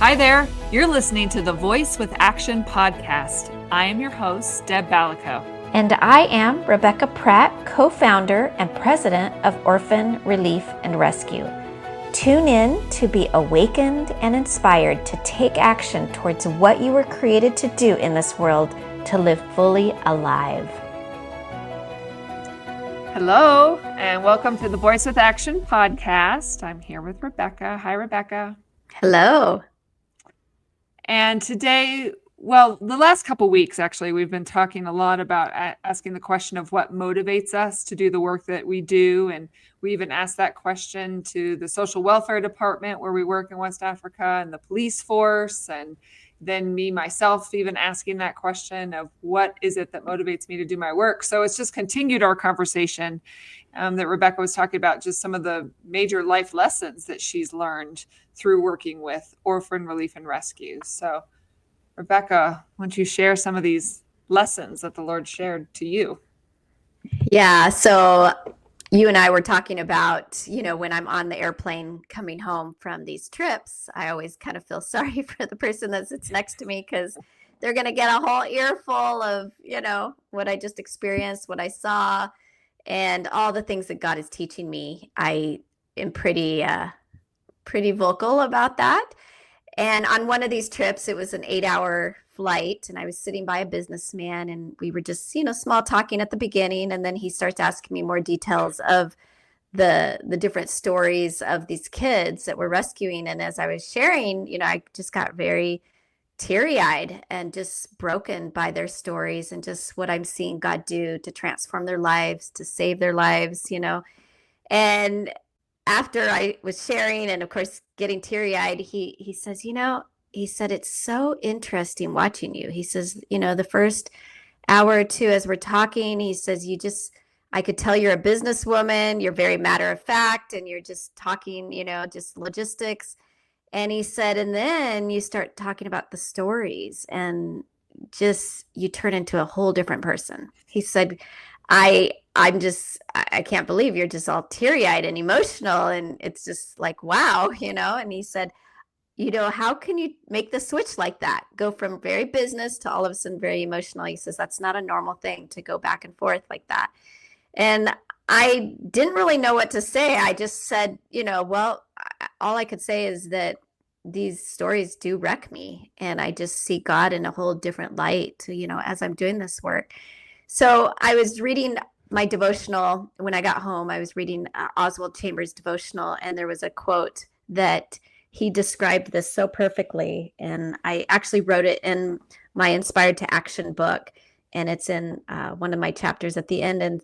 Hi there. You're listening to the Voice with Action podcast. I am your host, Deb Balico. And I am Rebecca Pratt, co-founder and president of Orphan Relief and Rescue. Tune in to be awakened and inspired to take action towards what you were created to do in this world, to live fully alive. Hello, and welcome to the Voice with Action podcast. I'm here with Rebecca. Hi, Rebecca. Hello. And today, well, the last couple of weeks, actually, we've been talking a lot about asking the question of what motivates us to do the work that we do. And we even asked that question to the social welfare department where we work in West Africa, and the police force. And then myself, even asking that question of what is it that motivates me to do my work. So it's just continued our conversation that Rebecca was talking about, just some of the major life lessons that she's learned through working with Orphan Relief and Rescue. So Rebecca, why don't you share some of these lessons that the Lord shared to you? Yeah, so you and I were talking about, when I'm on the airplane coming home from these trips, I always kind of feel sorry for the person that sits next to me, because they're going to get a whole earful of, what I just experienced, what I saw, and all the things that God is teaching me. I am pretty vocal about that. And on one of these trips, it was an 8-hour flight, and I was sitting by a businessman, and we were just, small talking at the beginning. And then he starts asking me more details of the different stories of these kids that we're rescuing. And as I was sharing, I just got very teary-eyed and just broken by their stories and just what I'm seeing God do to transform their lives, to save their lives, And after I was sharing and, of course, getting teary-eyed, he says, he said, it's so interesting watching you. He says, the first hour or two as we're talking, he says, I could tell you're a businesswoman, you're very matter of fact, and you're just talking, just logistics. And he said, and then you start talking about the stories and just you turn into a whole different person. He said, I can't believe you're just all teary-eyed and emotional. And it's just like, wow, and he said, how can you make the switch like that? Go from very business to all of a sudden very emotional. He says, that's not a normal thing to go back and forth like that. And I didn't really know what to say. I just said, well, all I could say is that these stories do wreck me. And I just see God in a whole different light, as I'm doing this work. So I was reading my devotional when I got home. I was reading Oswald Chambers' devotional, and there was a quote that he described this so perfectly. And I actually wrote it in my Inspired to Action book, and it's in one of my chapters at the end. And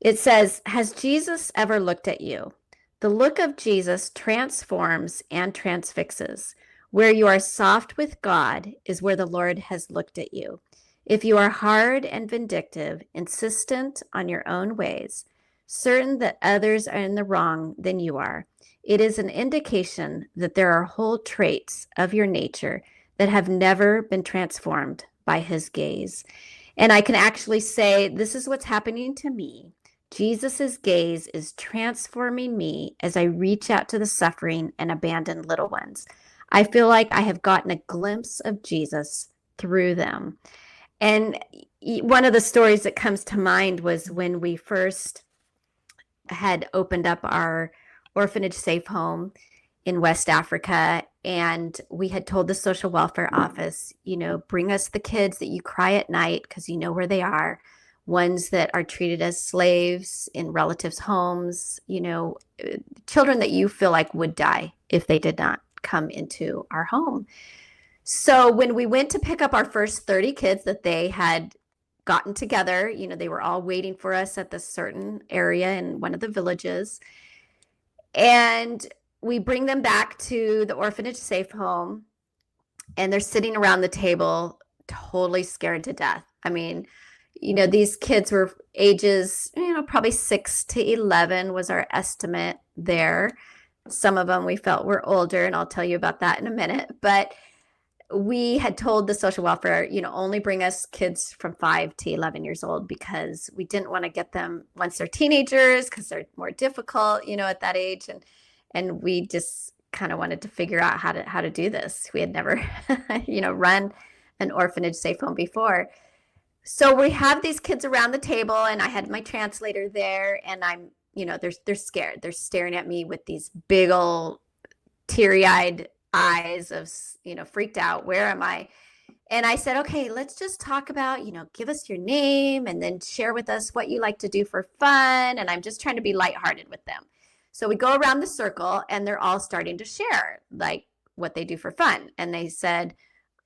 it says, has Jesus ever looked at you? The look of Jesus transforms and transfixes. Where you are soft with God is where the Lord has looked at you. If you are hard and vindictive, insistent on your own ways, certain that others are in the wrong than you are, it is an indication that there are whole traits of your nature that have never been transformed by his gaze. And I can actually say, this is what's happening to me. Jesus's gaze is transforming me as I reach out to the suffering and abandoned little ones. I feel like I have gotten a glimpse of Jesus through them. And one of the stories that comes to mind was when we first had opened up our orphanage safe home in West Africa. And we had told the social welfare office, bring us the kids that you cry at night because you know where they are, ones that are treated as slaves in relatives' homes, children that you feel like would die if they did not come into our home. So when we went to pick up our first 30 kids that they had gotten together, they were all waiting for us at this certain area in one of the villages. And we bring them back to the orphanage safe home, and they're sitting around the table totally scared to death. I mean, these kids were ages, probably 6 to 11 was our estimate there. Some of them we felt were older, and I'll tell you about that in a minute. But we had told the social welfare, only bring us kids from 5 to 11 years old, because we didn't want to get them once they're teenagers, because they're more difficult, at that age. And we just kind of wanted to figure out how to do this. We had never, run an orphanage safe home before. So we have these kids around the table, and I had my translator there, and they're scared. They're staring at me with these big old teary-eyed eyes of, freaked out. Where am I? And I said, okay, let's just talk about, give us your name and then share with us what you like to do for fun. And I'm just trying to be lighthearted with them. So we go around the circle, and they're all starting to share like what they do for fun. And they said,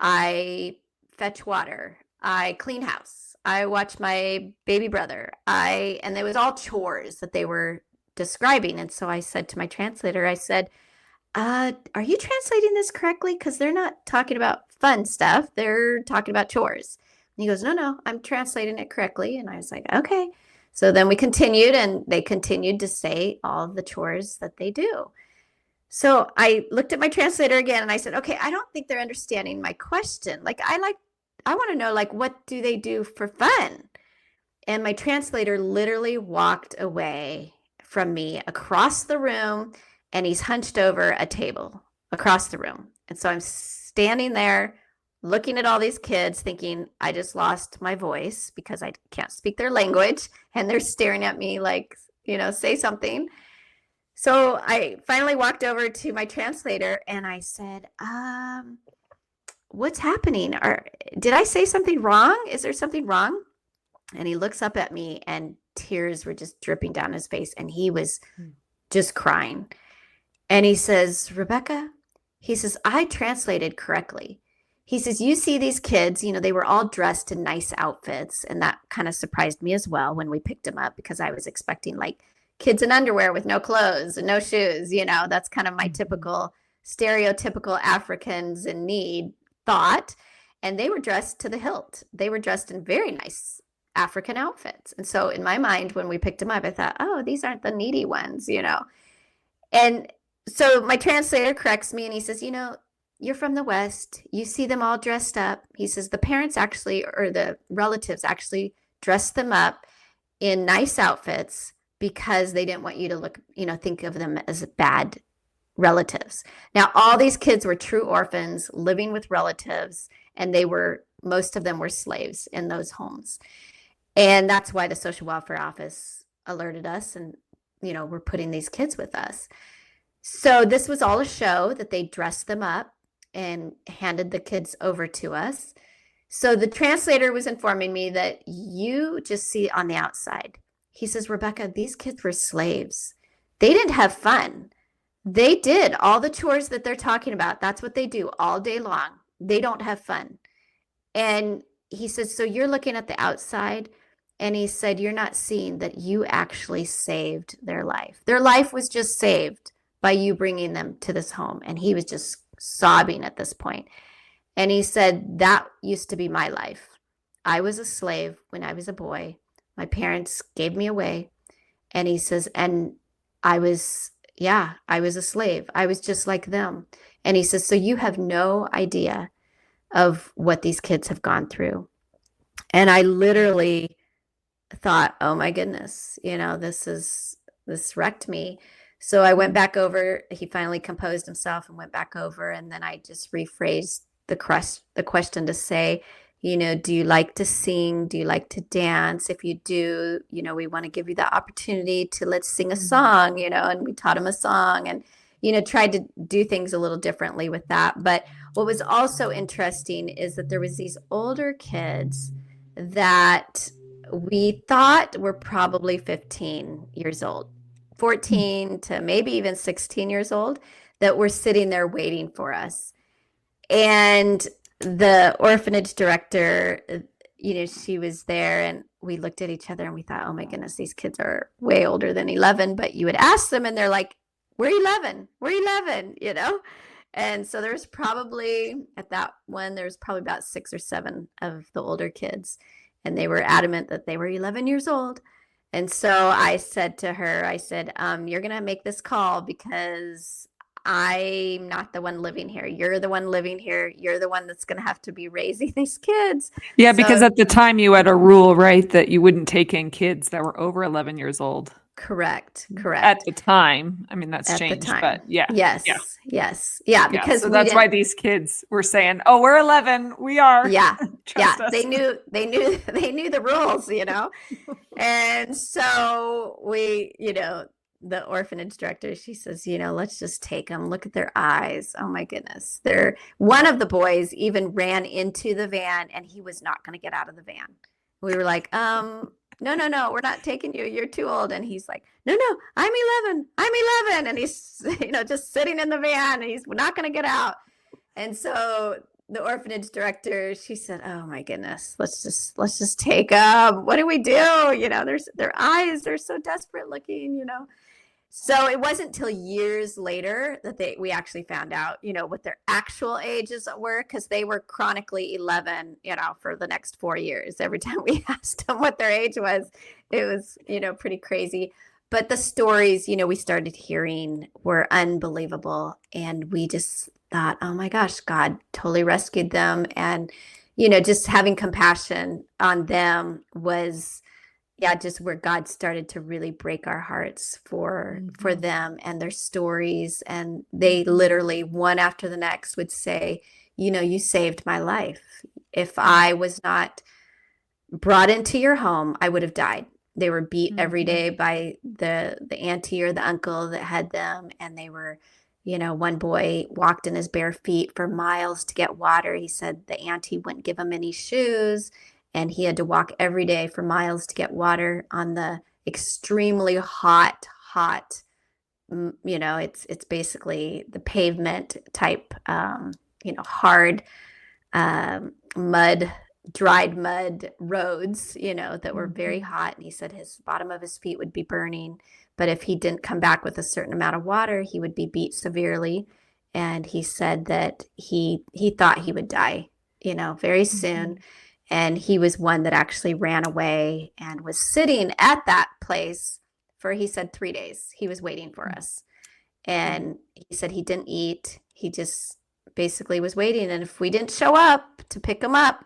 I fetch water. I clean house. I watch my baby brother. And it was all chores that they were describing. And so I said to my translator, I said, are you translating this correctly? Because they're not talking about fun stuff. They're talking about chores. And he goes, no, I'm translating it correctly. And I was like, okay. So then we continued, and they continued to say all the chores that they do. So I looked at my translator again, and I said, okay, I don't think they're understanding my question. I want to know, what do they do for fun? And my translator literally walked away from me across the room, and he's hunched over a table across the room. And so I'm standing there looking at all these kids thinking, I just lost my voice because I can't speak their language. And they're staring at me like, say something. So I finally walked over to my translator, and I said, what's happening? Did I say something wrong? Is there something wrong? And he looks up at me, and tears were just dripping down his face, and he was just crying. And he says, Rebecca, he says, I translated correctly. He says, you see these kids, they were all dressed in nice outfits. And that kind of surprised me as well when we picked them up, because I was expecting kids in underwear with no clothes and no shoes. That's kind of my typical stereotypical Africans in need thought. And they were dressed to the hilt. They were dressed in very nice African outfits. And so in my mind, when we picked them up, I thought, oh, these aren't the needy ones, And so my translator corrects me, and he says, you're from the West. You see them all dressed up. He says the parents actually, or the relatives actually dressed them up in nice outfits because they didn't want you to look, think of them as bad relatives. Now, all these kids were true orphans living with relatives, and most of them were slaves in those homes. And that's why the social welfare office alerted us, and, we're putting these kids with us. So this was all a show that they dressed them up and handed the kids over to us. So the translator was informing me that you just see on the outside. He says, Rebecca, these kids were slaves. They didn't have fun. They did all the chores that they're talking about. That's what they do all day long. They don't have fun. And he says, so you're looking at the outside. And he said, you're not seeing that you actually saved their life. Their life was just saved by you bringing them to this home. And he was just sobbing at this point. And he said, that used to be my life. I was a slave when I was a boy. My parents gave me away. And he says, and I was a slave. I was just like them. And he says, so you have no idea of what these kids have gone through. And I literally thought, oh my goodness, this wrecked me. So I went back over. He finally composed himself and went back over. And then I just rephrased the question to say, do you like to sing? Do you like to dance? If you do, we want to give you the opportunity to let's sing a song, and we taught him a song and, tried to do things a little differently with that. But what was also interesting is that there was these older kids that we thought were probably 15 years old, 14 to maybe even 16 years old, that were sitting there waiting for us. And the orphanage director, she was there, and we looked at each other and we thought, oh my goodness, these kids are way older than 11. But you would ask them and they're like, we're 11, And so there's probably, at that one, there's probably about 6 or 7 of the older kids. And they were adamant that they were 11 years old. And so I said to her, you're going to make this call because I'm not the one living here. You're the one living here. You're the one that's going to have to be raising these kids. Yeah, because at the time you had a rule, right, that you wouldn't take in kids that were over 11 years old. Correct. at Correct. the time. I mean, that's At the changed, but time. yeah. Yeah. Yes. Yes. Yeah. Yeah. Because So we that's why didn't. these kids were saying, "Oh, we're 11. We are. Yeah. Yeah. Trust us." They knew the rules, And so the orphanage director, she says, let's just take them. Look at their eyes. Oh my goodness. One of the boys even ran into the van and he was not going to get out of the van. We were like, no, no, no, we're not taking you. You're too old. And he's like, no, no, I'm 11. I'm 11. And he's, just sitting in the van and he's not going to get out. And so the orphanage director, she said, "Oh my goodness, let's just take them. What do we do? Their eyes, they're so desperate looking. So it wasn't till years later that we actually found out, what their actual ages were, because they were chronically 11, for the next 4 years. Every time we asked them what their age was, it was, pretty crazy. But the stories, we started hearing were unbelievable. And we just thought, oh my gosh, God totally rescued them. And, just having compassion on them was, yeah, just where God started to really break our hearts for them and their stories. And they literally, one after the next, would say, you saved my life. If I was not brought into your home, I would have died. They were beat every day by the auntie or the uncle that had them. And they were, one boy walked in his bare feet for miles to get water. He said the auntie wouldn't give him any shoes. And he had to walk every day for miles to get water on the extremely hot, it's basically the pavement type, hard mud, dried mud roads, that were very hot. And he said his bottom of his feet would be burning. But if he didn't come back with a certain amount of water, he would be beat severely. And he said that he thought he would die, very soon. And he was one that actually ran away and was sitting at that place for, he said, 3 days. He was waiting for us. And he said he didn't eat. He just basically was waiting. And if we didn't show up to pick him up,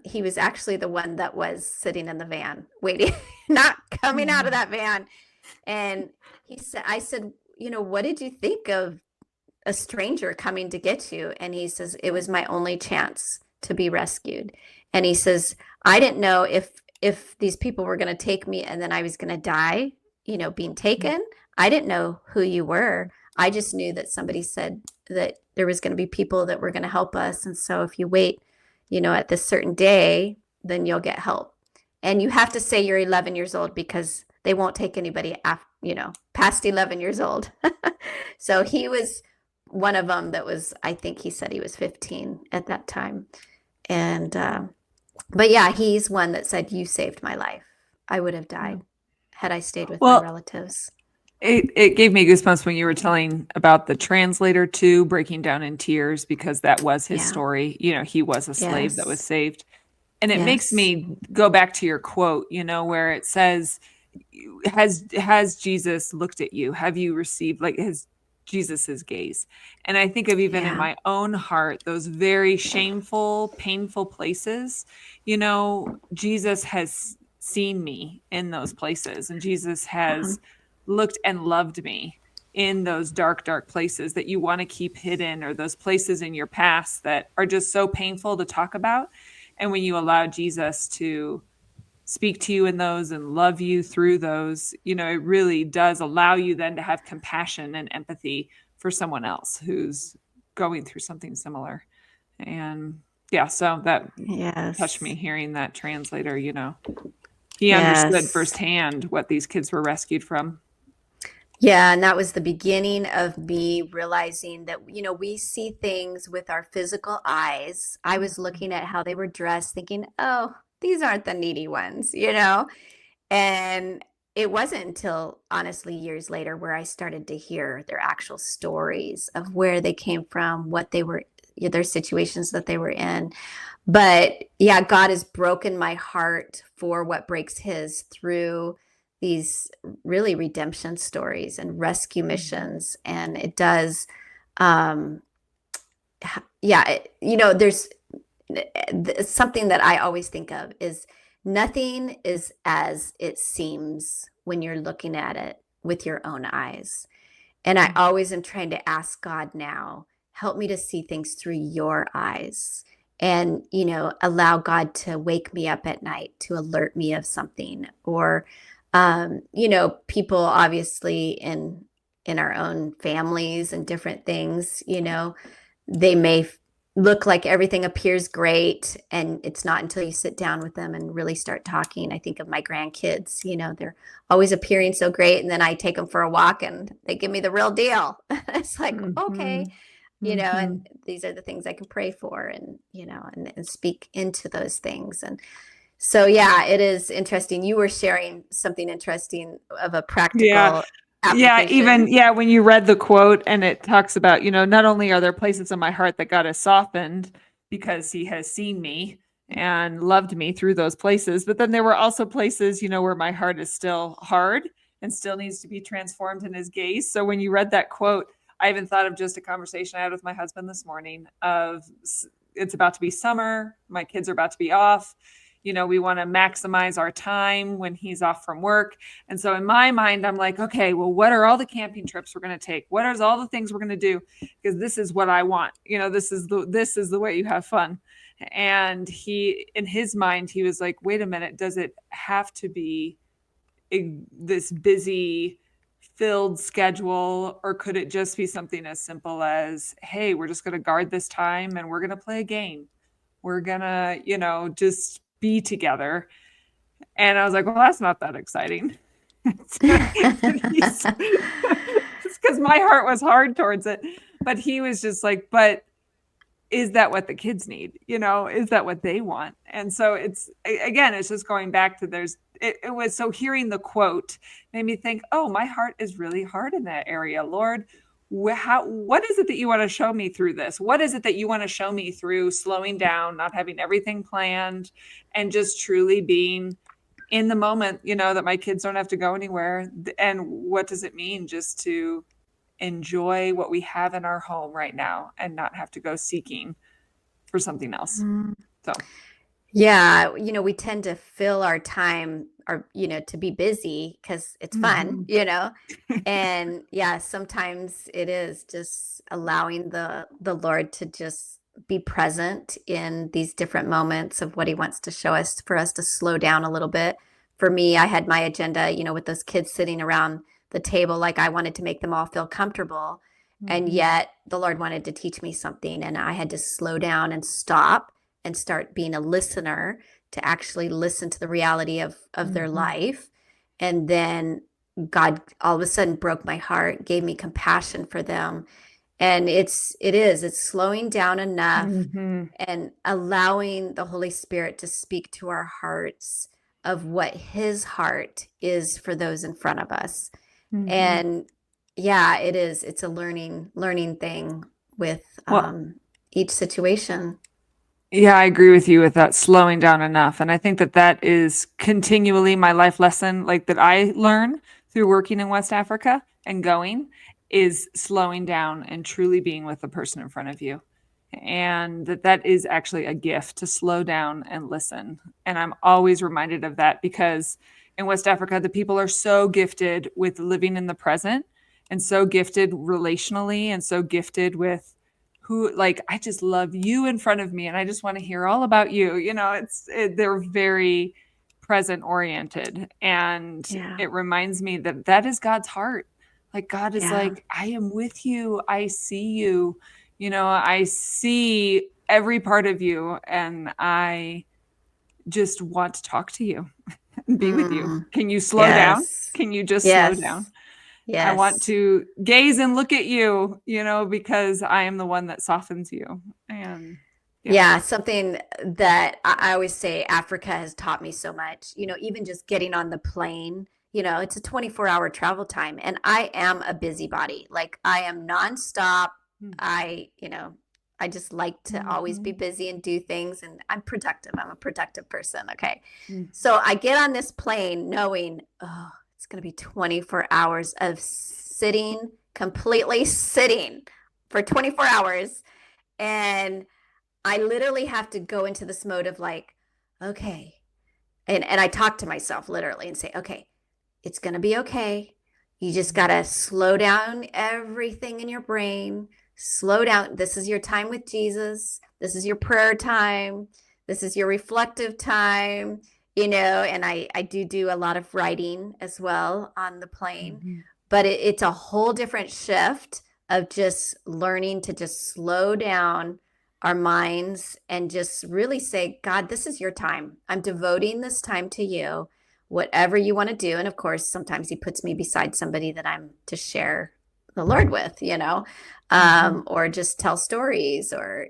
he was actually the one that was sitting in the van waiting, not coming out of that van. And I said, what did you think of a stranger coming to get you? And he says, it was my only chance to be rescued. And he says, I didn't know if these people were going to take me and then I was going to die, being taken. I didn't know who you were. I just knew that somebody said that there was going to be people that were going to help us. And so if you wait, at this certain day, then you'll get help. And you have to say you're 11 years old because they won't take anybody past 11 years old. So he was one of them that was, I think he said he was 15 at that time. And, but yeah, he's one that said, you saved my life. I would have died had I stayed with my relatives. It gave me goosebumps when you were telling about the translator too, breaking down in tears because that was his story. He was a slave that was saved. And it makes me go back to your quote, where it says, has Jesus looked at you? Have you received his Jesus's gaze? And I think of even in my own heart, those very shameful, painful places, Jesus has seen me in those places, and Jesus has looked and loved me in those dark, dark places that you want to keep hidden, or those places in your past that are just so painful to talk about. And when you allow Jesus to speak to you in those and love you through those, it really does allow you then to have compassion and empathy for someone else who's going through something similar. And so that touched me hearing that translator, he understood firsthand what these kids were rescued from. Yeah, and that was the beginning of me realizing that, we see things with our physical eyes. I was looking at how they were dressed, thinking, oh, these aren't the needy ones, And it wasn't until, honestly, years later where I started to hear their actual stories of where they came from, what they were, their situations that they were in. But yeah, God has broken my heart for what breaks his through these really redemption stories and rescue missions. And it does, there's something that I always think of is nothing is as it seems when you're looking at it with your own eyes. And I always am trying to ask God now, help me to see things through your eyes. And, allow God to wake me up at night to alert me of something. Or, people obviously in our own families and different things, they may look like everything appears great, and it's not until you sit down with them and really start talking. I think of my grandkids, they're always appearing so great, and then I take them for a walk and they give me the real deal. It's like, okay, Mhm. Mhm. and these are the things I can pray for, and and speak into those things. And so, yeah, it is interesting. You were sharing something interesting of a Yeah. practical Yeah, application. even when you read the quote and it talks about, not only are there places in my heart that God has softened because he has seen me and loved me through those places, but then there were also places, where my heart is still hard and still needs to be transformed in his gaze. So when you read that quote, I even thought of just a conversation I had with my husband this morning of it's about to be summer, my kids are about to be off. We want to maximize our time when he's off from work. And so in my mind, I'm like, okay, well, what are all the camping trips we're going to take? What are all the things we're going to do? Because this is what I want. This is the way you have fun. And he, in his mind, he was like, wait a minute, does it have to be this busy, filled schedule, or could it just be something as simple as, hey, we're just going to guard this time and we're going to play a game. We're going to, just be together. And I was like, well, that's not that exciting. Just because my heart was hard towards it. But he was just like, but is that what the kids need? Is that what they want? And so it's just going back to it was so hearing the quote made me think, oh, my heart is really hard in that area. Lord, what is it that you want to show me through this? What is it that you want to show me through slowing down, not having everything planned, and just truly being in the moment, that my kids don't have to go anywhere? And what does it mean just to enjoy what we have in our home right now and not have to go seeking for something else? Mm. So, Yeah, we tend to fill our time or, to be busy because it's fun, mhm. And yeah, sometimes it is just allowing the Lord to just be present in these different moments of what he wants to show us, for us to slow down a little bit. For me, I had my agenda, with those kids sitting around the table, like I wanted to make them all feel comfortable. And Mhm. yet the Lord wanted to teach me something, and I had to slow down and stop and start being a listener, to actually listen to the reality of their Mhm. life. And then God all of a sudden broke my heart, gave me compassion for them. And it's slowing down enough Mhm. and allowing the Holy Spirit to speak to our hearts of what his heart is for those in front of us. Mhm. And yeah, it's a learning thing with Well, each situation. yeah, I agree with you with that slowing down enough. And I think that is continually my life lesson, like that I learn through working in West Africa and going, is slowing down and truly being with the person in front of you. And that is actually a gift, to slow down and listen. And I'm always reminded of that because in West Africa, the people are so gifted with living in the present and so gifted relationally and so gifted with who, like, I just love you in front of me and I just want to hear all about you. They're very present oriented, and Yeah. it reminds me that is God's heart. Like, God is Yeah. like, I am with you. I see you. I see every part of you, and I just want to talk to you and be with you. Mm. Can you slow down? Yes. Can you just slow down? Yes. I want Yes. to gaze and look at you, because I am the one that softens you. And yeah. Yeah, something that I always say Africa has taught me so much, even just getting on the plane, it's a 24-hour travel time, and I am a busybody. Like, I am nonstop. I just like to always be Mhm. busy and do things, and I'm productive. I'm a productive person. Okay. Mhm. So I get on this plane knowing, oh, it's going to be 24 hours of sitting, completely sitting for 24 hours. And I literally have to go into this mode of like, okay. And I talk to myself literally and say, okay, It's going to be okay. You just got to slow down everything in your brain. Slow down. This is your time with Jesus. This is your prayer time. This is your reflective time, and I do a lot of writing as well on the plane, Mhm. but it's a whole different shift of just learning to just slow down our minds and just really say, God, this is your time. I'm devoting this time to you, whatever you want to do. And of course, sometimes he puts me beside somebody that I'm to share the Lord with, Mhm. or just tell stories or,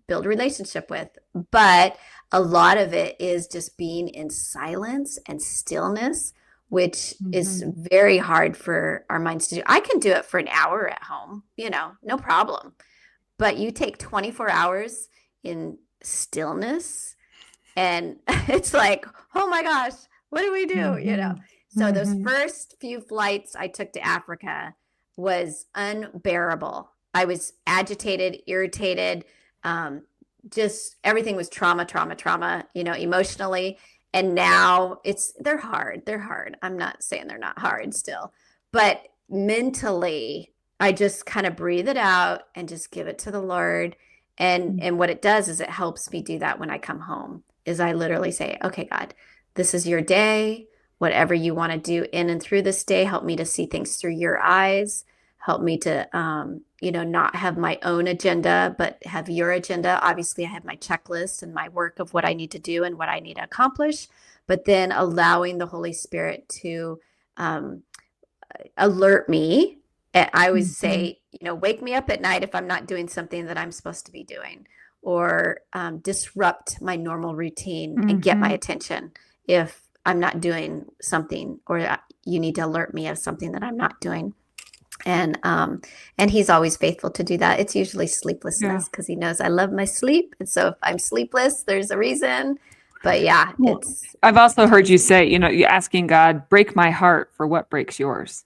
build a relationship with. But a lot of it is just being in silence and stillness, which is Mhm. very hard for our minds to do. I can do it for an hour at home, no problem. But you take 24 hours in stillness, and it's like, oh my gosh, what do we do? Mhm. So those Mhm. first few flights I took to Africa was unbearable. I was agitated, irritated, um, just everything was trauma, emotionally. And now they're hard. They're hard. I'm not saying they're not hard still, but mentally, I just kind of breathe it out and just give it to the Lord. And what it does is it helps me do that when I come home. Is I literally say, okay, God, this is your day. Whatever you want to do in and through this day, help me to see things through your eyes. Help me to, not have my own agenda, but have your agenda. Obviously, I have my checklist and my work of what I need to do and what I need to accomplish, but then allowing the Holy Spirit to um, alert me. I always Mhm. say, wake me up at night if I'm not doing something that I'm supposed to be doing, or disrupt my normal routine and get my Mhm. attention if I'm not doing something, or you need to alert me of something that I'm not doing. And he's always faithful to do that. It's usually Yeah. sleeplessness because he knows I love my sleep, and so if I'm sleepless, there's a reason. But yeah, Well, it's I've also heard you say, you're asking God, break my heart for what breaks yours.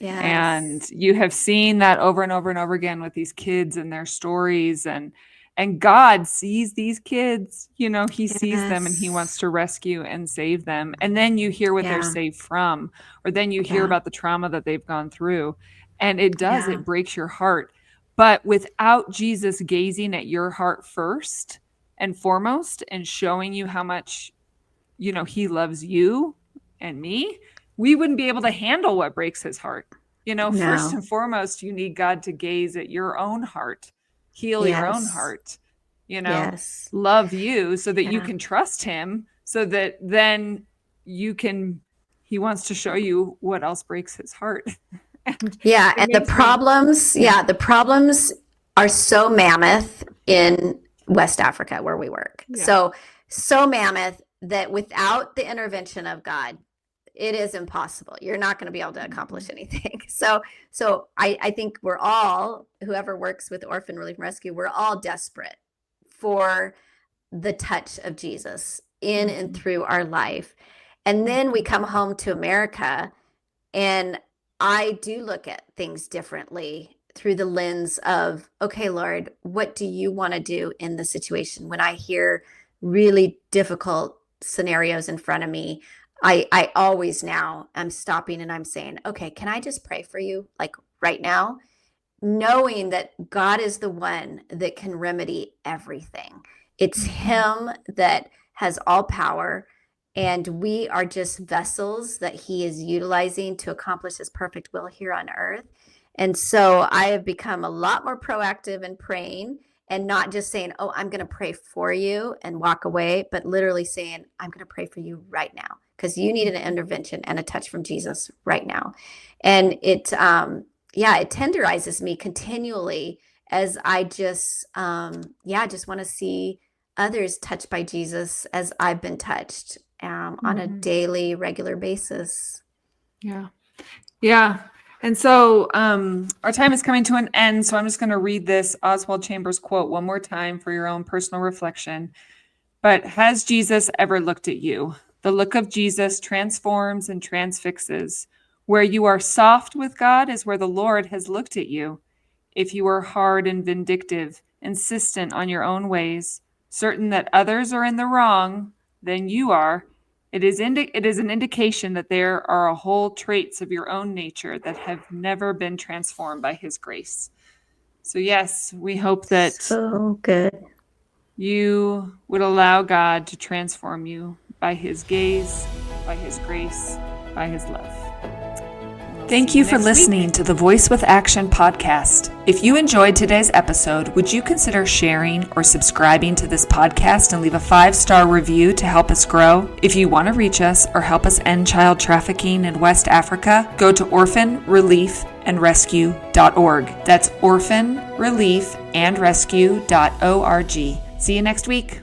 And yes, you have seen that over and over and over again with these kids and their stories, and God sees these kids, he sees them and he wants yes, to rescue and save them. And then you hear what they're yeah, saved from, or then you hear yeah, about the trauma that they've gone through. And yeah, it breaks your heart. But without Jesus gazing at your heart first and foremost and showing you how much, he loves you and me, we wouldn't be able to handle what breaks his heart. First no, and foremost, you need God to gaze at your own heart, heal your own yes, heart, you know, yes, love you so that you yeah, can trust him, so that then you can, he wants to show you what else breaks his heart. And yeah. it And the makes me, problems, yeah, yeah, the problems are so mammoth in West Africa where we work. yeah. So mammoth that without the intervention of God, it is impossible. You're not going to be able to accomplish Mhm. anything. So I think we're all, whoever works with Orphan Relief and Rescue, we're all desperate for the touch of Jesus in and Mhm. through our life. And then we Mhm. come home to America, and I do look at things differently through the lens of, okay, Lord, what do you want to do in the situation? When I hear really difficult scenarios in front of me, I always now I'm stopping and I'm saying, okay, can I just pray for you like right now? Knowing that God is the one that can remedy everything. It's Mhm. Him that has all power, and we are just vessels that He is utilizing to accomplish His perfect will here on earth. And so I have become a lot more proactive in praying and not just saying, oh, I'm going to pray for you and walk away, but literally saying, I'm going to pray for you right now because you need an Mhm. intervention and a touch from Jesus right now. And yeah, it tenderizes me continually as I just want to see others touched by Jesus as I've been touched on a Mhm. daily, regular basis. Yeah. Yeah. And so our time is coming to an end. So I'm just going to read this Oswald Chambers quote one more time for your own personal reflection. But has Jesus ever looked at you? The look of Jesus transforms and transfixes. Where you are soft with God is where the Lord has looked at you. If you are hard and vindictive, insistent on your own ways, certain that others are in the wrong, then you are, It is an indication that there are a whole traits of your own nature that have never been transformed by his grace. So yes, we hope that So good. you would allow God to transform you by his gaze, by his grace, by his love. Thank you for listening to the Voice with Action podcast. If you enjoyed today's episode, would you consider sharing or subscribing to this podcast and leave a 5-star review to help us grow? If you want to reach us or help us end child trafficking in West Africa, go to Orphan Relief and Rescue.org. That's Orphan Relief and Rescue.org. See you next week.